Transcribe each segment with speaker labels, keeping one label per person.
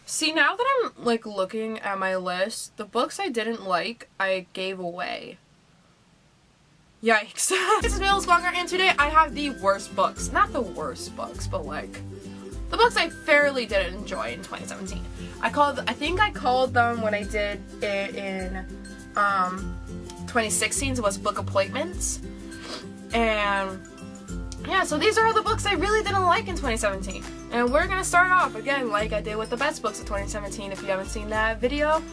Speaker 1: See, now that I'm, like, looking at my list, the books I didn't like, I gave away. Yikes. This is Middle Sponger, and today I have the worst books. Not the worst books, but, like, the books I fairly didn't enjoy in 2017. I think I called them when I did it in, 2016, so it was Book Appointments. And yeah, so these are all the books I really didn't like in 2017. And we're gonna start off again like I did with the best books of 2017. If you haven't seen that video,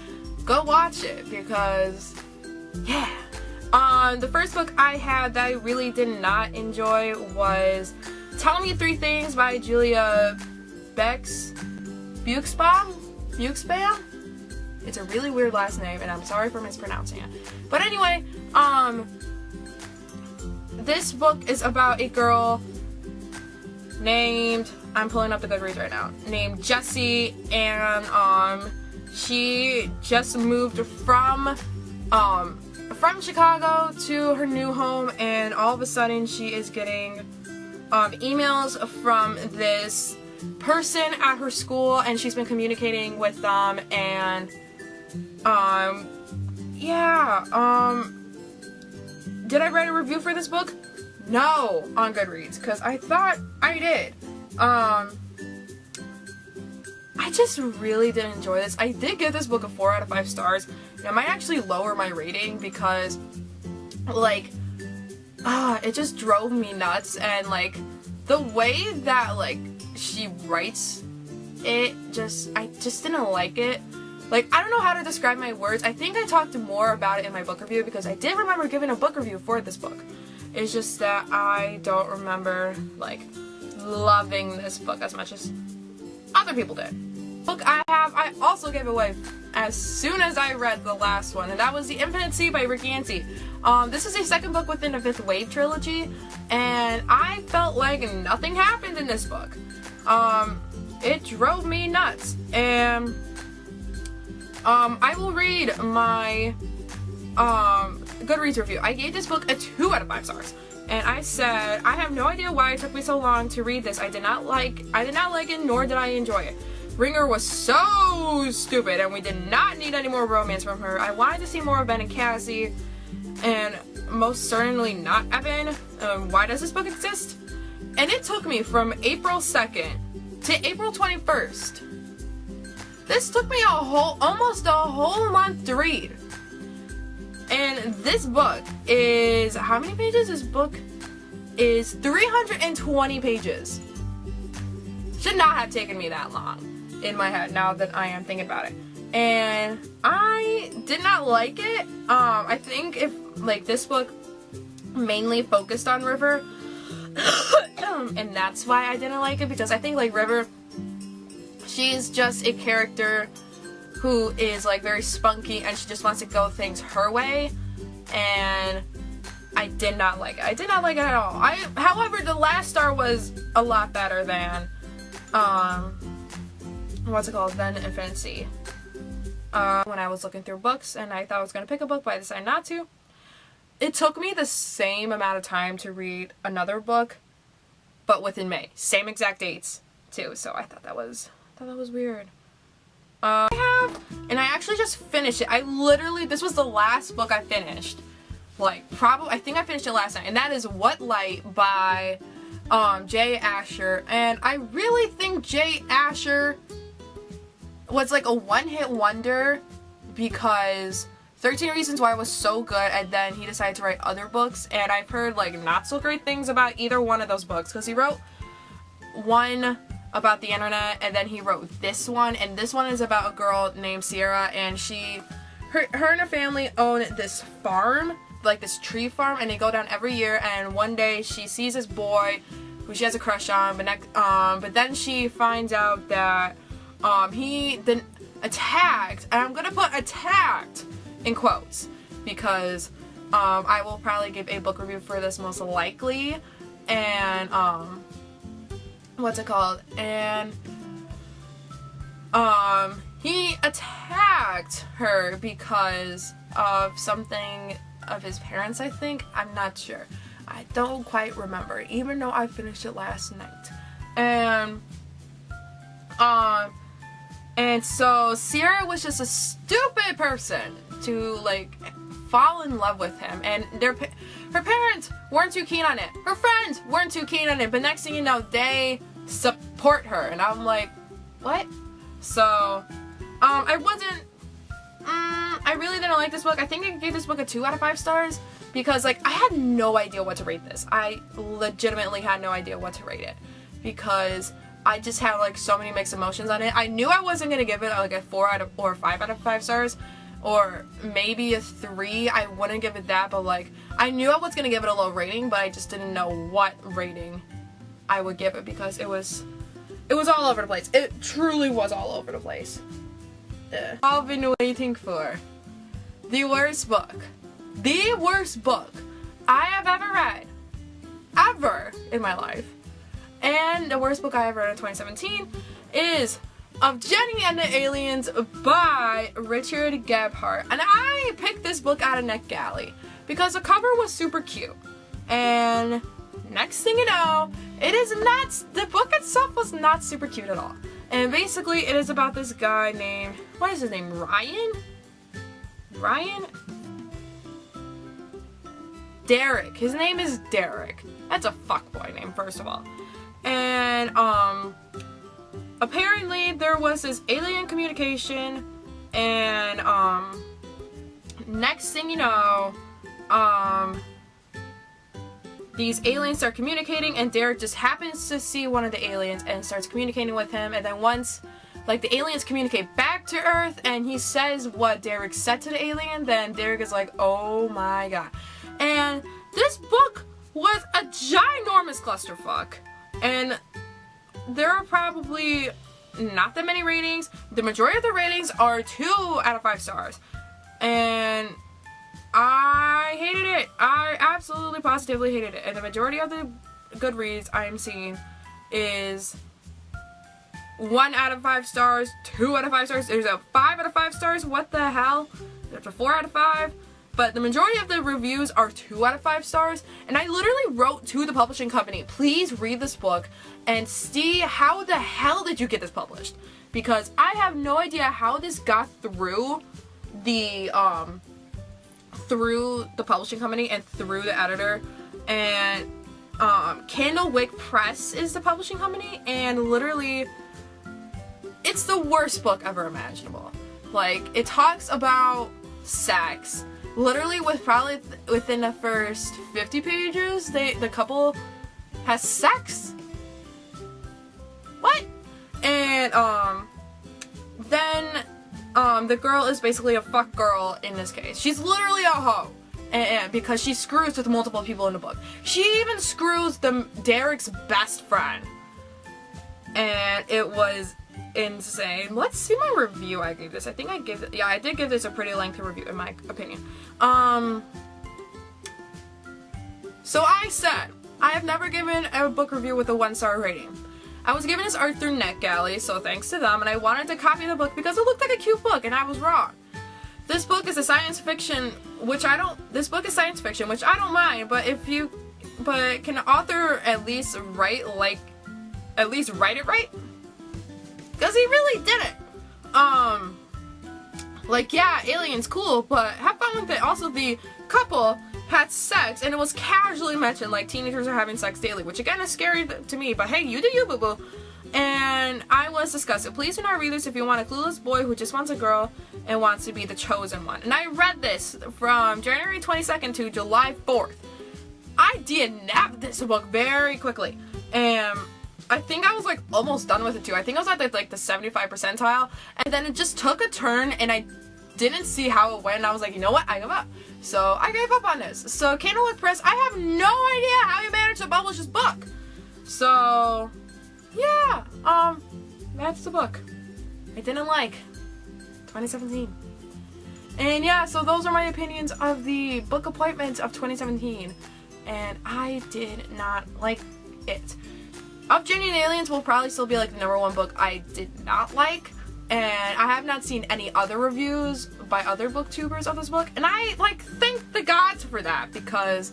Speaker 1: go watch it because, yeah. The first book I had that I really did not enjoy was Tell Me Three Things by Julia Buchsbaum? It's a really weird last name, and I'm sorry for mispronouncing it. But anyway, this book is about a girl named, I'm pulling up the Goodreads right now, named Jessie, and she just moved from Chicago to her new home, and all of a sudden she is getting emails from this person at her school, and she's been communicating with them, and did I write a review for this book? No, on Goodreads, because I thought I did. I just really didn't enjoy this. I did give this book a 4 out of 5 stars. I might actually lower my rating because, like, it just drove me nuts, and, like, the way that, like, she writes it, I just didn't like it. Like, I don't know how to describe my words. I think I talked more about it in my book review because I did remember giving a book review for this book. It's just that I don't remember, like, loving this book as much as other people did. Book I also gave away as soon as I read the last one, and that was the Infancy by Ricky Yancey. This is the second book within the Fifth Wave trilogy, and I felt like nothing happened in this book. It drove me nuts, and I will read my Goodreads review. I gave this book a 2 out of 5 stars, and I said, I have no idea why it took me so long to read this. I did not like it, nor did I enjoy it. Ringer was so stupid, and we did not need any more romance from her. I wanted to see more of Ben and Cassie, and most certainly not Evan. Why does this book exist? And it took me from April 2nd to April 21st. This took me almost a whole month to read. And this book is, how many pages? This book is 320 pages. Should not have taken me that long in my head now that I am thinking about it. And I did not like it. I think if, like, this book mainly focused on River, and that's why I didn't like it, because I think, like, River, she's just a character who is, like, very spunky, and she just wants to go things her way, and I did not like it. I did not like it at all. However, the last star was a lot better than, than Infancy. When I was looking through books, and I thought I was going to pick a book, but I decided not to. It took me the same amount of time to read another book, but within May. Same exact dates, too, so I thought that was weird. I actually just finished it. This was the last book I finished. Like, I think I finished it last night, and that is What Light by, J. Asher, and I really think J. Asher was, like, a one-hit wonder because 13 Reasons Why was so good, and then he decided to write other books, and I've heard, like, not so great things about either one of those books, because he wrote one about the internet, and then he wrote this one, and this one is about a girl named Sierra, and her and her family own this farm, like this tree farm, and they go down every year, and one day she sees this boy who she has a crush on, but then she finds out that he then attacked, and I'm gonna put attacked in quotes, because I will probably give a book review for this most likely, and he attacked her because of something of his parents, I think. I'm not sure. I don't quite remember, even though I finished it last night. And And so Sierra was just a stupid person to like fall in love with him, and her parents weren't too keen on it. Her friends weren't too keen on it, but next thing you know, they support her, and I'm like, what? So, I really didn't like this book. I think I gave this book a 2 out of 5 stars because, like, I had no idea what to rate this. I legitimately had no idea what to rate it because I just had, like, so many mixed emotions on it. I knew I wasn't gonna give it, like, a 4 out of, or 5 out of 5 stars, or maybe a 3. I wouldn't give it that, but, like, I knew I was gonna give it a low rating, but I just didn't know what rating I would give it because it was all over the place. It truly was all over the place. I've been waiting for the worst book I have ever read, ever in my life. And the worst book I ever read in 2017 is Of Jenny and the Aliens by Richard Gebhardt. And I picked this book out of NetGalley because the cover was super cute. And next thing you know, the book itself was not super cute at all. And basically it is about this guy named, what is his name, Ryan? Derek. His name is Derek. That's a fuckboy name, first of all. And, apparently there was this alien communication, and, next thing you know, these aliens start communicating, and Derek just happens to see one of the aliens and starts communicating with him, and then once, like, the aliens communicate back to Earth, and he says what Derek said to the alien, then Derek is like, oh my god. And this book was a ginormous clusterfuck, and there are probably not that many ratings. The majority of the ratings are 2 out of 5 stars, and I hated it. I absolutely positively hated it. And the majority of the Goodreads I'm seeing is 1 out of 5 stars, 2 out of 5 stars. There's a 5 out of 5 stars. What the hell? There's a 4 out of 5. But the majority of the reviews are 2 out of 5 stars. And I literally wrote to the publishing company, please read this book and see how the hell did you get this published? Because I have no idea how this got through the publishing company and through the editor. And Candlewick Press is the publishing company, and literally it's the worst book ever imaginable. Like, it talks about sex. Literally, within the first 50 pages, the couple has sex. What? And then the girl is basically a fuck girl in this case. She's literally a hoe, and because she screws with multiple people in the book. She even screws Derek's best friend, and it was insane. Let's see my review I gave this. I think I gave it, yeah, I did give this a pretty lengthy review in my opinion. So I said, I have never given a book review with a 1-star rating. I was given this art through NetGalley, so thanks to them, and I wanted to copy the book because it looked like a cute book, and I was wrong. This book is a science fiction, which I don't mind, but can the author at least write it right? Because he really did it. Like, yeah, aliens, cool, but have fun with it. Also, the couple had sex, and it was casually mentioned, like, teenagers are having sex daily, which again is scary to me, but hey, you do you, boo-boo. And I was disgusted. Please do not read this if you want a clueless boy who just wants a girl and wants to be the chosen one. And I read this from January 22nd to July 4th. I DNF'd this book very quickly, and I think I was, like, almost done with it too. I think I was at, like, the 75 percentile, and then it just took a turn, and I didn't see how it went, and I was like, you know what, I give up. So I gave up on this. So Candlewick Press, I have no idea how you managed to publish this book. So yeah, that's the book I didn't like, 2017. And yeah, so those are my opinions of the book appointments of 2017, and I did not like it. Of Jenny and the Aliens will probably still be, like, the #1 book I did not like, and I have not seen any other reviews by other booktubers of this book, and I, like, thank the gods for that, because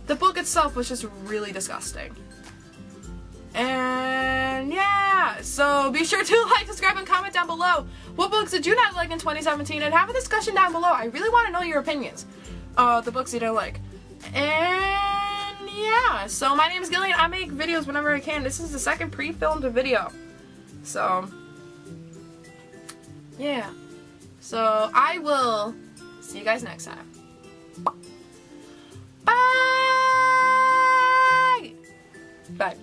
Speaker 1: the book itself was just really disgusting. And And yeah, so be sure to like, subscribe, and comment down below. What books did you not like in 2017? And have a discussion down below. I really want to know your opinions. The books you didn't like. And yeah, so my name is Gillian. I make videos whenever I can. This is the second pre-filmed video. So yeah. So I will see you guys next time. Bye! Bye.